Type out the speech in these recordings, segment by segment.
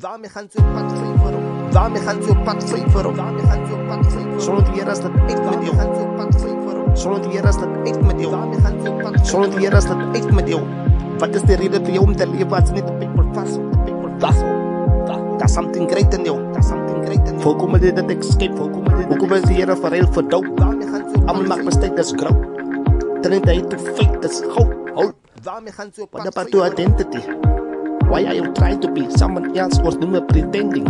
Waarmee gaan ze op pad vijveren? Waarmee gaan ze op pad vijveren? Waarmee gaan ze op pad vijveren? Zonder die is dat ik met jou. Gaan ze op pad vijveren? Zonder die is dat ik met jou. Waarmee gaan ze op pad? Zonder die is dat ik met jou. Wat is de reden voor jou om te leven als niet op paper vast? That's something great in jou. That's something great in jou. Volkomen dit dat ik skip. Volkomen is de Heer voor heel voor dood. Allemaal maakt mistake, dat is groot. Trinity to fake, dat is hoop. Waarmee gaan ze op pad vijveren? What about your identity? Why are you trying to be someone else or noem je pretending?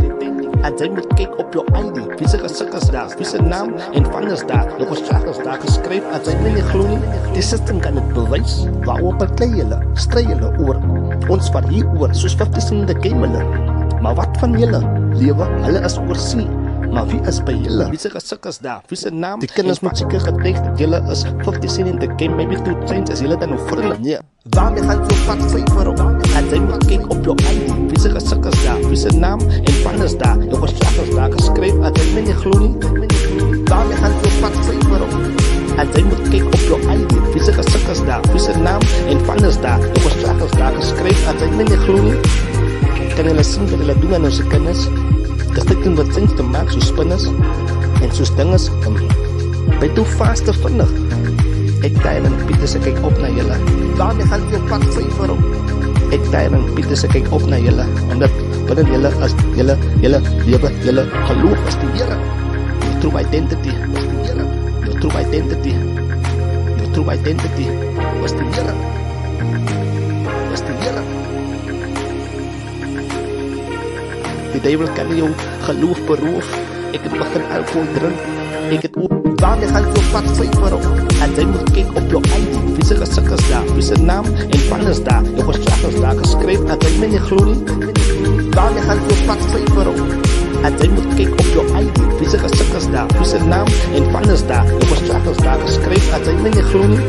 En zij moet kijken op je ID. Wie zijn gezicht daar? Wie zijn naam en van is daar? Je geslacht is daar geschreven. En zij willen gloeien. Die system kan het bewijs. Waarom partij jullie? Strijd jullie over ons van hier over. Zoals 50 in de game. Maar wat van jullie? Leven, hulle is oorzien. Maar wie is bij jullie? Wie zijn gezicht is daar? Wie zijn naam? Die kennis moet zeker gekregen dat jullie is 50 in de game. Maybe 2 times is jullie dan nog vrienden. Nee. Waarmee gaan ze op pad vijveren? En zij moet kijken op je ID. Wie zijn gezicht is daar? Wie zijn naam en van is daar? Je geslacht is daar geschreven. En zij willen gloeien. Waarmee gaan ze op pad vijveren? En zij moet kijken op je ID. Wie zijn gezicht is daar? Wie zijn naam en van is daar? Je geslacht is daar geschreven. En zij willen gloeien. Kan jullie zien wat jullie doen aan onze kennis? De stikken wat zin te maken zoals spinners. En zoals dinges. Ben je vast te vinnig? Ik tijl en Pieter, ze kijk op naar jullie. Waarmee gaan ze op pad vijveren? Ik tijl en Pieter, ze kijk op naar jullie. Omdat binnen jullie is jullie leven, jullie geloof is de Heer. Your true identity was de Heer. Your true identity. Your true identity was de Heer. Was de Heer. Die duivel kan jou geloof beroof. Ik heb begin alcohol drinken. Ik het ook. Waarmee gaan ze op pad vijveren? En zij moet kijken op je ID. Wie zijn gezicht is daar? Wie zijn naam en van is daar? Je geslacht is daar geschreven. En zij willen gloeien. Waarmee gaan ze op pad vijveren? En zij moet kijken op je ID. Wie zijn gezicht is daar? Wie zijn naam en van is daar? Je geslacht is daar geschreven. En zij willen gloeien.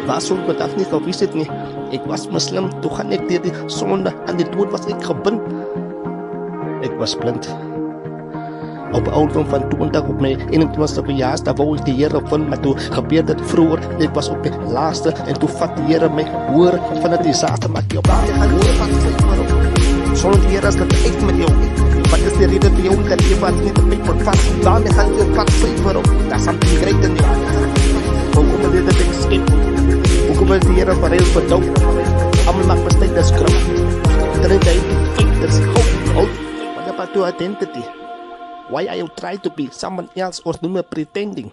Waar zou ik me dat niet gewist het niet? Ik was moslim. Toen ga ik die zonde en die dood was ik gebind. Ik was blind. Op ouderdom van 20 op mijn 21ste verjaarsdag wou ik de Heer vinden, maar toen gebeurde het vroeger. Ik was op mijn laatste en toen vat de Heer mij horen van het disaster. Maar ik op aan gaan horen. Zonder de Heer is dat ik met jou. Wat is de reden voor jou om te leven als niet op paper vast? Waarmee gaan ze op pad vijveren? Dat is something great in jou. Volkomen dit dat ik skip. Volkomen is de Heer voor heel voor dood. Allemaal maakt mistake, dat is groot. Trinity to fake, dat is hoop. What about your identity? Why are you trying to be someone else or noem je pretending?